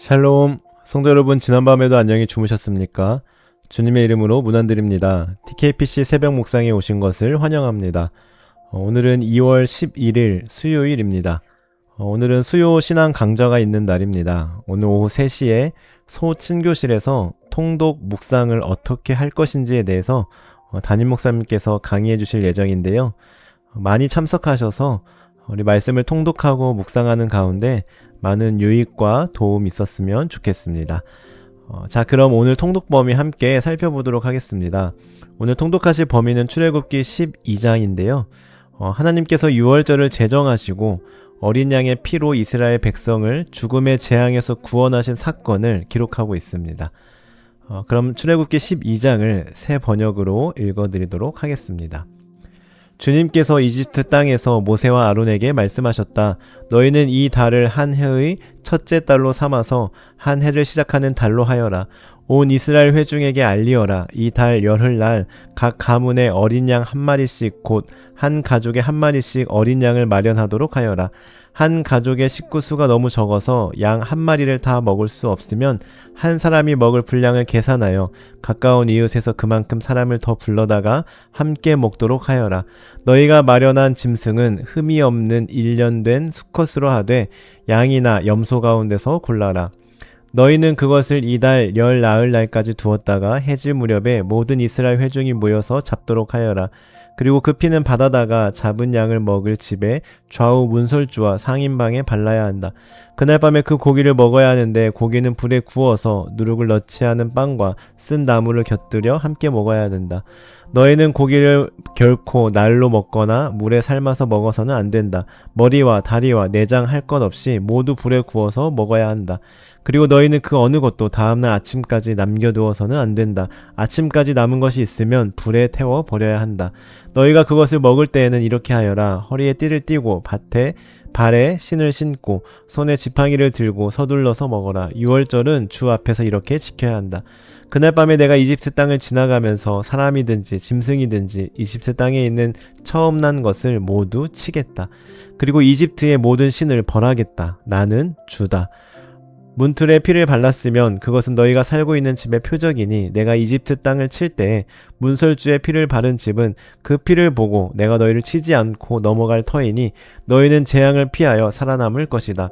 샬롬, 성도 여러분, 지난밤에도 안녕히 주무셨습니까? 주님의 이름으로 문안드립니다. TKPC 새벽 묵상에 오신 것을 환영합니다. 오늘은 2월 11일 수요일입니다. 오늘은 수요 신앙 강좌가 있는 날입니다. 오늘 오후 3시에 소친교실에서 통독 묵상을 어떻게 할 것인지에 대해서 담임 목사님께서 강의해 주실 예정인데요. 많이 참석하셔서 우리 말씀을 통독하고 묵상하는 가운데 많은 유익과 도움이 있었으면 좋겠습니다. 자, 그럼 오늘 통독 범위 함께 살펴보도록 하겠습니다. 오늘 통독하실 범위는 출애굽기 12장인데요. 하나님께서 유월절을 제정하시고 어린 양의 피로 이스라엘 백성을 죽음의 재앙에서 구원하신 사건을 기록하고 있습니다. 그럼 출애굽기 12장을 새 번역으로 읽어드리도록 하겠습니다. 주님께서 이집트 땅에서 모세와 아론에게 말씀하셨다. 너희는 이 달을 한 해의 첫째 달로 삼아서 한 해를 시작하는 달로 하여라. 온 이스라엘 회중에게 알리어라. 이 달 열흘날 각 가문에 어린 양 한 마리씩 곧 한 가족에 한 마리씩 어린 양을 마련하도록 하여라. 한 가족의 식구 수가 너무 적어서 양 한 마리를 다 먹을 수 없으면 한 사람이 먹을 분량을 계산하여 가까운 이웃에서 그만큼 사람을 더 불러다가 함께 먹도록 하여라. 너희가 마련한 짐승은 흠이 없는 1년 된 수컷으로 하되 양이나 염소 가운데서 골라라. 너희는 그것을 이달 열 나흘날까지 두었다가 해질 무렵에 모든 이스라엘 회중이 모여서 잡도록 하여라. 그리고 그 피는 바다다가 잡은 양을 먹을 집에 좌우 문설주와 상인방에 발라야 한다. 그날 밤에 그 고기를 먹어야 하는데 고기는 불에 구워서 누룩을 넣지 않은 빵과 쓴 나물을 곁들여 함께 먹어야 된다. 너희는 고기를 결코 날로 먹거나 물에 삶아서 먹어서는 안 된다. 머리와 다리와 내장 할 것 없이 모두 불에 구워서 먹어야 한다. 그리고 너희는 그 어느 것도 다음날 아침까지 남겨두어서는 안 된다. 아침까지 남은 것이 있으면 불에 태워 버려야 한다. 너희가 그것을 먹을 때에는 이렇게 하여라. 허리에 띠를 띠고 발에 신을 신고 손에 지팡이를 들고 서둘러서 먹어라. 유월절은 주 앞에서 이렇게 지켜야 한다. 그날 밤에 내가 이집트 땅을 지나가면서 사람이든지 짐승이든지 이집트 땅에 있는 처음 난 것을 모두 치겠다. 그리고 이집트의 모든 신을 벌하겠다. 나는 주다. 문틀에 피를 발랐으면 그것은 너희가 살고 있는 집의 표적이니 내가 이집트 땅을 칠 때 문설주에 피를 바른 집은 그 피를 보고 내가 너희를 치지 않고 넘어갈 터이니 너희는 재앙을 피하여 살아남을 것이다.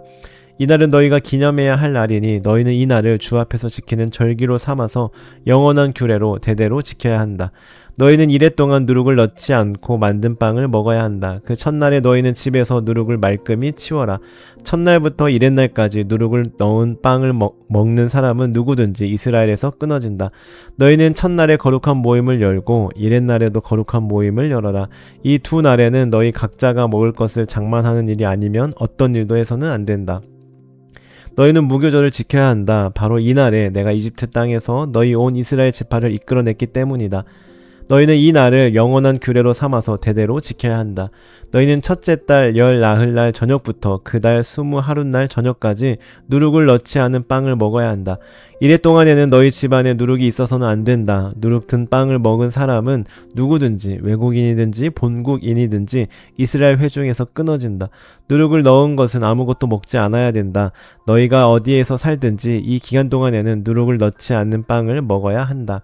이날은 너희가 기념해야 할 날이니 너희는 이 날을 주 앞에서 지키는 절기로 삼아서 영원한 규례로 대대로 지켜야 한다. 너희는 이래 동안 누룩을 넣지 않고 만든 빵을 먹어야 한다. 그 첫날에 너희는 집에서 누룩을 말끔히 치워라. 첫날부터 이렛날까지 누룩을 넣은 빵을 먹는 사람은 누구든지 이스라엘에서 끊어진다. 너희는 첫날에 거룩한 모임을 열고 이렛날에도 거룩한 모임을 열어라. 이 두 날에는 너희 각자가 먹을 것을 장만하는 일이 아니면 어떤 일도 해서는 안 된다. 너희는 무교절을 지켜야 한다. 바로 이날에 내가 이집트 땅에서 너희 온 이스라엘 지파를 이끌어냈기 때문이다. 너희는 이 날을 영원한 규례로 삼아서 대대로 지켜야 한다. 너희는 첫째 달 열 나흘날 저녁부터 그 달 20하룻날 저녁까지 누룩을 넣지 않은 빵을 먹어야 한다. 이래 동안에는 너희 집안에 누룩이 있어서는 안 된다. 누룩 든 빵을 먹은 사람은 누구든지 외국인이든지 본국인이든지 이스라엘 회중에서 끊어진다. 누룩을 넣은 것은 아무것도 먹지 않아야 된다. 너희가 어디에서 살든지 이 기간 동안에는 누룩을 넣지 않는 빵을 먹어야 한다.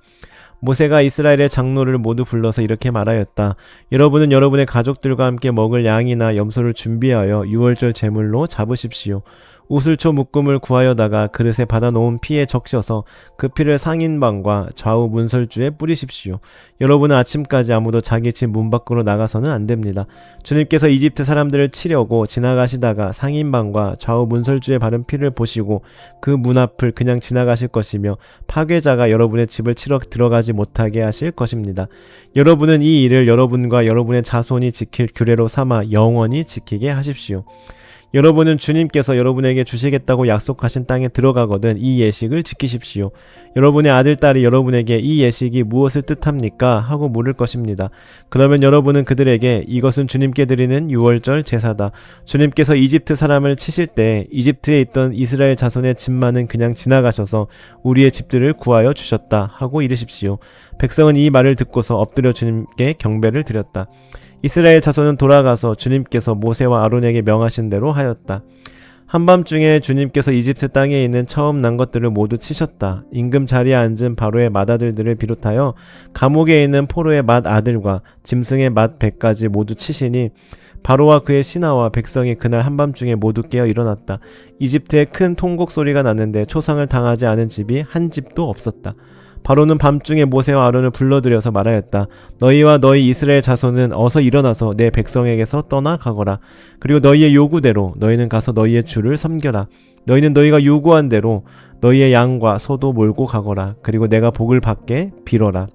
모세가 이스라엘의 장로를 모두 불러서 이렇게 말하였다. 여러분은 여러분의 가족들과 함께 먹을 양이나 염소를 준비하여 유월절 제물로 잡으십시오. 우슬초 묶음을 구하여다가 그릇에 받아놓은 피에 적셔서 그 피를 상인방과 좌우 문설주에 뿌리십시오. 여러분은 아침까지 아무도 자기 집 문 밖으로 나가서는 안 됩니다. 주님께서 이집트 사람들을 치려고 지나가시다가 상인방과 좌우 문설주에 바른 피를 보시고 그 문 앞을 그냥 지나가실 것이며 파괴자가 여러분의 집을 치러 들어가지 못하게 하실 것입니다. 여러분은 이 일을 여러분과 여러분의 자손이 지킬 규례로 삼아 영원히 지키게 하십시오. 여러분은 주님께서 여러분에게 주시겠다고 약속하신 땅에 들어가거든 이 예식을 지키십시오. 여러분의 아들, 딸이 여러분에게 이 예식이 무엇을 뜻합니까? 하고 물을 것입니다. 그러면 여러분은 그들에게 이것은 주님께 드리는 유월절 제사다. 주님께서 이집트 사람을 치실 때 이집트에 있던 이스라엘 자손의 집만은 그냥 지나가셔서 우리의 집들을 구하여 주셨다 하고 이르십시오. 백성은 이 말을 듣고서 엎드려 주님께 경배를 드렸다. 이스라엘 자손은 돌아가서 주님께서 모세와 아론에게 명하신 대로 하였다. 한밤중에 주님께서 이집트 땅에 있는 처음 난 것들을 모두 치셨다. 임금 자리에 앉은 바로의 맏아들들을 비롯하여 감옥에 있는 포로의 맏아들과 짐승의 맏배까지 모두 치시니 바로와 그의 신하와 백성이 그날 한밤중에 모두 깨어 일어났다. 이집트에 큰 통곡 소리가 났는데 초상을 당하지 않은 집이 한 집도 없었다. 바로는 밤중에 모세와 아론을 불러들여서 말하였다. 너희와 너희 이스라엘 자손은 어서 일어나서 내 백성에게서 떠나가거라. 그리고 너희의 요구대로 너희는 가서 너희의 주를 섬겨라. 너희는 너희가 요구한 대로 너희의 양과 소도 몰고 가거라. 그리고 내가 복을 받게 빌어라.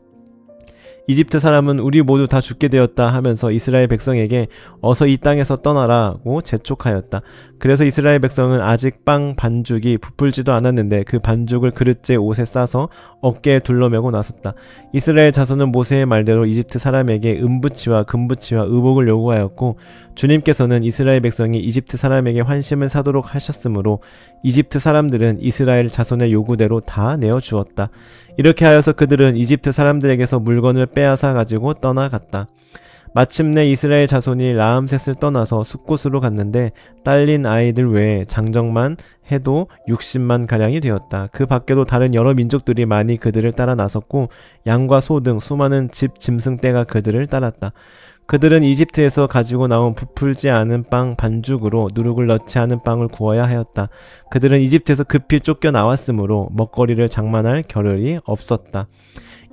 이집트 사람은 우리 모두 다 죽게 되었다 하면서 이스라엘 백성에게 어서 이 땅에서 떠나라고 재촉하였다. 그래서 이스라엘 백성은 아직 빵 반죽이 부풀지도 않았는데 그 반죽을 그릇째 옷에 싸서 어깨에 둘러매고 나섰다. 이스라엘 자손은 모세의 말대로 이집트 사람에게 은부치와 금부치와 의복을 요구하였고 주님께서는 이스라엘 백성이 이집트 사람에게 환심을 사도록 하셨으므로 이집트 사람들은 이스라엘 자손의 요구대로 다 내어주었다. 이렇게 하여서 그들은 이집트 사람들에게서 물건을 빼앗아 가지고 떠나갔다. 마침내 이스라엘 자손이 라암셋을 떠나서 숫곳으로 갔는데 딸린 아이들 외에 장정만 해도 60만 가량이 되었다. 그 밖에도 다른 여러 민족들이 많이 그들을 따라 나섰고 양과 소 등 수많은 집 짐승 떼가 그들을 따랐다. 그들은 이집트에서 가지고 나온 부풀지 않은 빵 반죽으로 누룩을 넣지 않은 빵을 구워야 하였다. 그들은 이집트에서 급히 쫓겨나왔으므로 먹거리를 장만할 겨를이 없었다.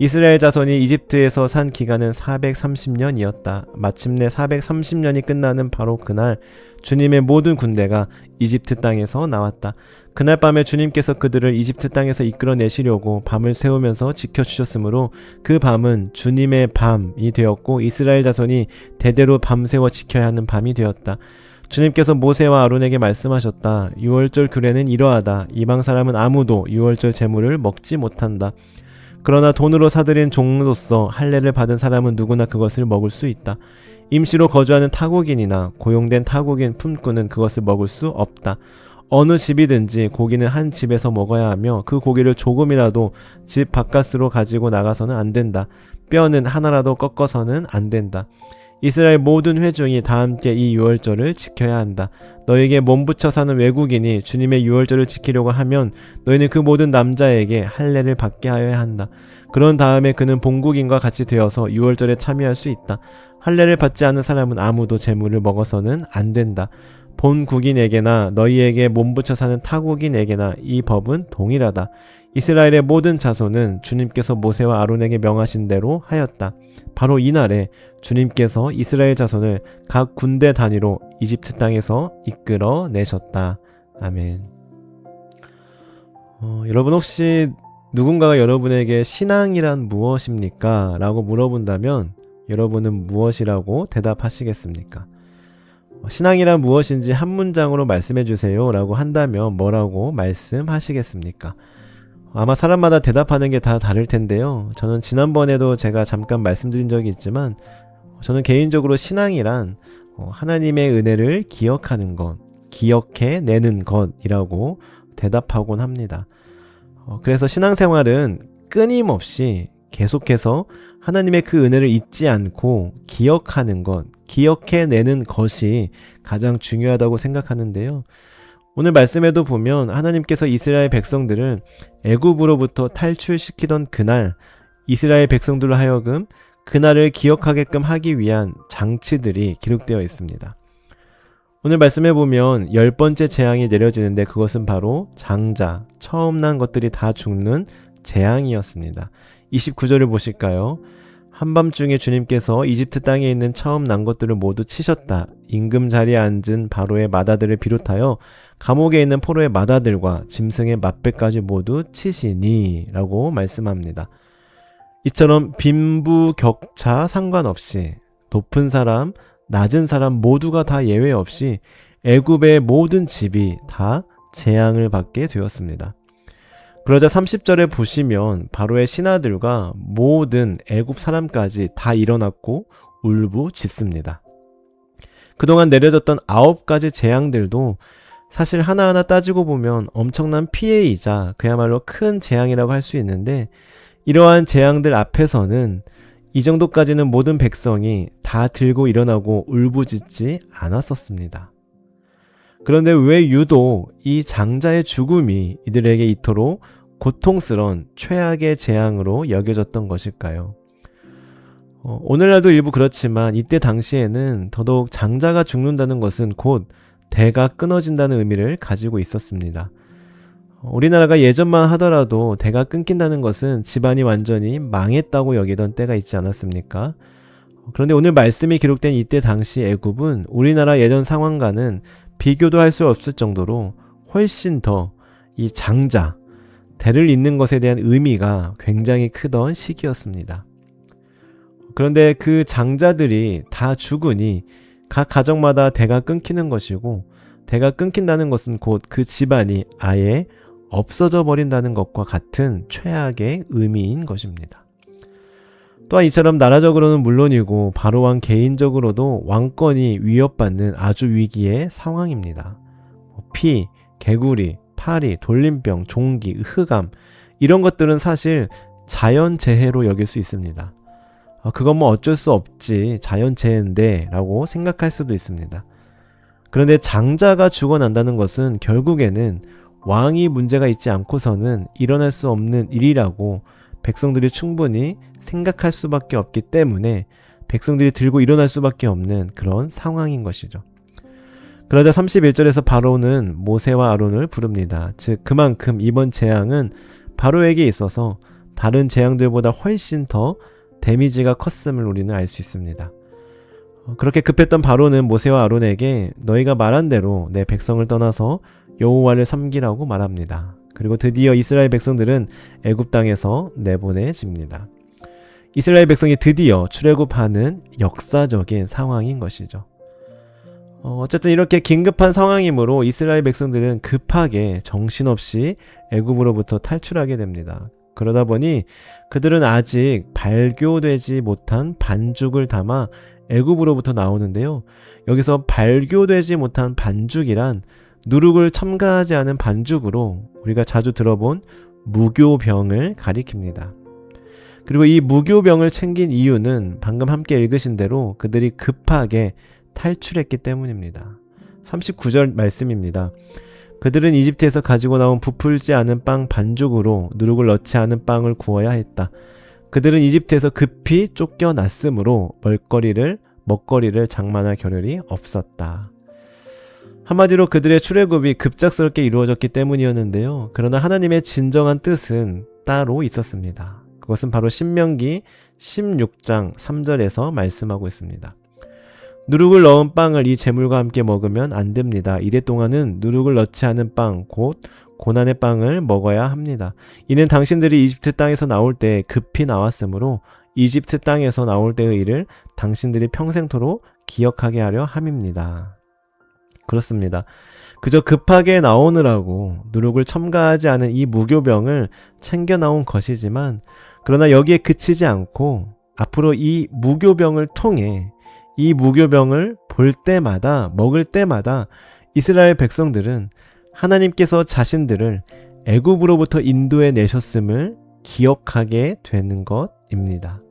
이스라엘 자손이 이집트에서 산 기간은 430년이었다. 마침내 430년이 끝나는 바로 그날 주님의 모든 군대가 이집트 땅에서 나왔다. 그날 밤에 주님께서 그들을 이집트 땅에서 이끌어내시려고 밤을 새우면서 지켜주셨으므로 그 밤은 주님의 밤이 되었고 이스라엘 자손이 대대로 밤새워 지켜야 하는 밤이 되었다. 주님께서 모세와 아론에게 말씀하셨다. 유월절 규례는 이러하다. 이방 사람은 아무도 유월절 제물을 먹지 못한다. 그러나 돈으로 사들인 종로서 할례를 받은 사람은 누구나 그것을 먹을 수 있다. 임시로 거주하는 타국인이나 고용된 타국인 품꾼은 그것을 먹을 수 없다. 어느 집이든지 고기는 한 집에서 먹어야 하며 그 고기를 조금이라도 집 바깥으로 가지고 나가서는 안 된다. 뼈는 하나라도 꺾어서는 안 된다. 이스라엘 모든 회중이 다 함께 이 유월절을 지켜야 한다. 너에게 몸부쳐 사는 외국인이 주님의 유월절을 지키려고 하면 너희는 그 모든 남자에게 할례를 받게 하여야 한다. 그런 다음에 그는 본국인과 같이 되어서 유월절에 참여할 수 있다. 할례를 받지 않은 사람은 아무도 제물을 먹어서는 안 된다. 본국인에게나 너희에게 몸부쳐 사는 타국인에게나 이 법은 동일하다. 이스라엘의 모든 자손은 주님께서 모세와 아론에게 명하신 대로 하였다. 바로 이날에 주님께서 이스라엘 자손을 각 군대 단위로 이집트 땅에서 이끌어 내셨다. 아멘. 여러분 혹시 누군가가 여러분에게 신앙이란 무엇입니까? 라고 물어본다면 여러분은 무엇이라고 대답하시겠습니까? 신앙이란 무엇인지 한 문장으로 말씀해 주세요 라고 한다면 뭐라고 말씀하시겠습니까? 아마 사람마다 대답하는 게 다 다를 텐데요. 저는 지난번에도 제가 잠깐 말씀드린 적이 있지만 저는 개인적으로 신앙이란 하나님의 은혜를 기억하는 것, 기억해내는 것이라고 대답하곤 합니다. 그래서 신앙생활은 끊임없이 계속해서 하나님의 그 은혜를 잊지 않고 기억하는 것, 기억해내는 것이 가장 중요하다고 생각하는데요. 오늘 말씀에도 보면 하나님께서 이스라엘 백성들을 애굽으로부터 탈출시키던 그날 이스라엘 백성들로 하여금 그날을 기억하게끔 하기 위한 장치들이 기록되어 있습니다. 오늘 말씀해 보면 10번째 재앙이 내려지는데 그것은 바로 장자, 처음 난 것들이 다 죽는 재앙이었습니다. 29절을 보실까요? 한밤중에 주님께서 이집트 땅에 있는 처음 난 것들을 모두 치셨다. 임금 자리에 앉은 바로의 맏아들을 비롯하여 감옥에 있는 포로의 맏아들과 짐승의 맏배까지 모두 치시니 라고 말씀합니다. 이처럼 빈부격차 상관없이 높은 사람, 낮은 사람 모두가 다 예외 없이 애굽의 모든 집이 다 재앙을 받게 되었습니다. 그러자 30절에 보시면 바로의 신하들과 모든 애굽 사람까지 다 일어났고 울부짖습니다. 그동안 내려졌던 9가지 재앙들도 사실 하나하나 따지고 보면 엄청난 피해이자 그야말로 큰 재앙이라고 할 수 있는데 이러한 재앙들 앞에서는 이 정도까지는 모든 백성이 다 들고 일어나고 울부짖지 않았었습니다. 그런데 왜 유독 이 장자의 죽음이 이들에게 이토록 고통스러운 최악의 재앙으로 여겨졌던 것일까요? 오늘날도 일부 그렇지만 이때 당시에는 더더욱 장자가 죽는다는 것은 곧 대가 끊어진다는 의미를 가지고 있었습니다. 우리나라가 예전만 하더라도 대가 끊긴다는 것은 집안이 완전히 망했다고 여기던 때가 있지 않았습니까? 그런데 오늘 말씀이 기록된 이때 당시 애굽은 우리나라 예전 상황과는 비교도 할 수 없을 정도로 훨씬 더 이 장자, 대를 잇는 것에 대한 의미가 굉장히 크던 시기였습니다. 그런데 그 장자들이 다 죽으니 각 가정마다 대가 끊기는 것이고, 대가 끊긴다는 것은 곧 그 집안이 아예 없어져 버린다는 것과 같은 최악의 의미인 것입니다. 또한 이처럼 나라적으로는 물론이고 바로 왕 개인적으로도 왕권이 위협받는 아주 위기의 상황입니다. 피, 개구리, 파리, 돌림병, 종기, 흑암 이런 것들은 사실 자연재해로 여길 수 있습니다. 그건 뭐 어쩔 수 없지, 자연재해인데 라고 생각할 수도 있습니다. 그런데 장자가 죽어난다는 것은 결국에는 왕이 문제가 있지 않고서는 일어날 수 없는 일이라고 백성들이 충분히 생각할 수밖에 없기 때문에 백성들이 들고 일어날 수밖에 없는 그런 상황인 것이죠. 그러자 31절에서 바로는 모세와 아론을 부릅니다. 즉 그만큼 이번 재앙은 바로에게 있어서 다른 재앙들보다 훨씬 더 데미지가 컸음을 우리는 알 수 있습니다. 그렇게 급했던 바로는 모세와 아론에게 너희가 말한 대로 내 백성을 떠나서 여호와를 섬기라고 말합니다. 그리고 드디어 이스라엘 백성들은 애굽 땅에서 내보내집니다. 이스라엘 백성이 드디어 출애굽하는 역사적인 상황인 것이죠. 어쨌든 이렇게 긴급한 상황이므로 이스라엘 백성들은 급하게 정신없이 애굽으로부터 탈출하게 됩니다. 그러다 보니 그들은 아직 발교되지 못한 반죽을 담아 애굽으로부터 나오는데요. 여기서 발교되지 못한 반죽이란 누룩을 첨가하지 않은 반죽으로 우리가 자주 들어본 무교병을 가리킵니다. 그리고 이 무교병을 챙긴 이유는 방금 함께 읽으신 대로 그들이 급하게 탈출했기 때문입니다. 39절 말씀입니다. 그들은 이집트에서 가지고 나온 부풀지 않은 빵 반죽으로 누룩을 넣지 않은 빵을 구워야 했다. 그들은 이집트에서 급히 쫓겨났으므로 먹거리를 장만할 겨를이 없었다. 한마디로 그들의 출애굽이 급작스럽게 이루어졌기 때문이었는데요. 그러나 하나님의 진정한 뜻은 따로 있었습니다. 그것은 바로 신명기 16장 3절에서 말씀하고 있습니다. 누룩을 넣은 빵을 이 제물과 함께 먹으면 안 됩니다. 이래 동안은 누룩을 넣지 않은 빵, 곧 고난의 빵을 먹어야 합니다. 이는 당신들이 이집트 땅에서 나올 때 급히 나왔으므로 이집트 땅에서 나올 때의 일을 당신들이 평생토록 기억하게 하려 함입니다. 그렇습니다. 그저 급하게 나오느라고 누룩을 첨가하지 않은 이 무교병을 챙겨 나온 것이지만, 그러나 여기에 그치지 않고 앞으로 이 무교병을 통해 이 무교병을 볼 때마다, 먹을 때마다 이스라엘 백성들은 하나님께서 자신들을 애굽으로부터 인도해 내셨음을 기억하게 되는 것입니다.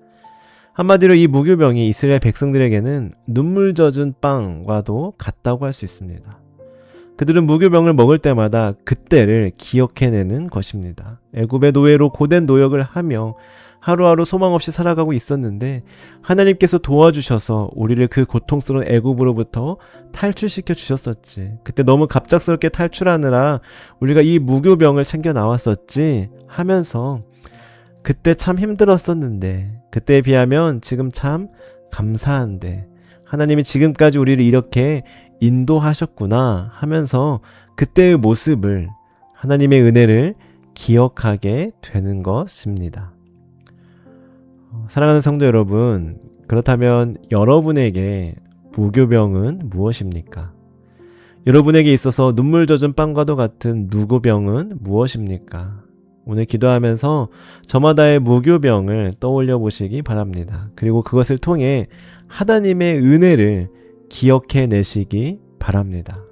한마디로 이 무교병이 이스라엘 백성들에게는 눈물 젖은 빵과도 같다고 할 수 있습니다. 그들은 무교병을 먹을 때마다 그때를 기억해내는 것입니다. 애굽의 노예로 고된 노역을 하며 하루하루 소망 없이 살아가고 있었는데 하나님께서 도와주셔서 우리를 그 고통스러운 애굽으로부터 탈출시켜 주셨었지. 그때 너무 갑작스럽게 탈출하느라 우리가 이 무교병을 챙겨 나왔었지 하면서 그때 참 힘들었었는데 그때에 비하면 지금 참 감사한데 하나님이 지금까지 우리를 이렇게 인도하셨구나 하면서 그때의 모습을, 하나님의 은혜를 기억하게 되는 것입니다. 사랑하는 성도 여러분, 그렇다면 여러분에게 무교병은 무엇입니까? 여러분에게 있어서 눈물 젖은 빵과도 같은 무교병은 무엇입니까? 오늘 기도하면서 저마다의 무교병을 떠올려 보시기 바랍니다. 그리고 그것을 통해 하나님의 은혜를 기억해 내시기 바랍니다.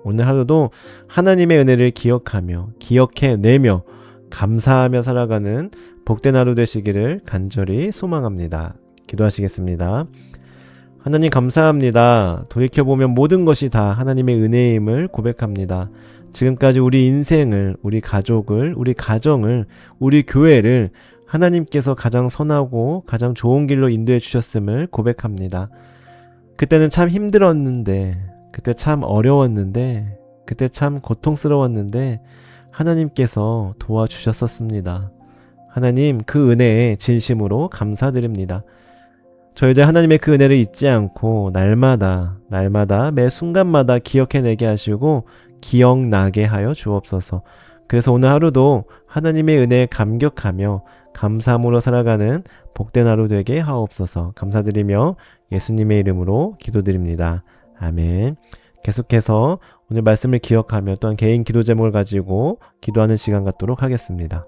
오늘 하루도 하나님의 은혜를 기억하며 기억해 내며 감사하며 살아가는 복된 하루 되시기를 간절히 소망합니다. 기도하시겠습니다. 하나님 감사합니다. 돌이켜보면 모든 것이 다 하나님의 은혜임을 고백합니다. 지금까지 우리 인생을, 우리 가족을, 우리 가정을, 우리 교회를 하나님께서 가장 선하고 가장 좋은 길로 인도해 주셨음을 고백합니다. 그때는 참 힘들었는데, 그때 참 어려웠는데, 그때 참 고통스러웠는데 하나님께서 도와주셨었습니다. 하나님 그 은혜에 진심으로 감사드립니다. 저희들 하나님의 그 은혜를 잊지 않고 날마다 매 순간마다 기억해내게 하시고 기억나게 하여 주옵소서. 그래서 오늘 하루도 하나님의 은혜에 감격하며 감사함으로 살아가는 복된 하루 되게 하옵소서. 감사드리며 예수님의 이름으로 기도드립니다. 아멘. 계속해서 오늘 말씀을 기억하며 또한 개인 기도 제목을 가지고 기도하는 시간 갖도록 하겠습니다.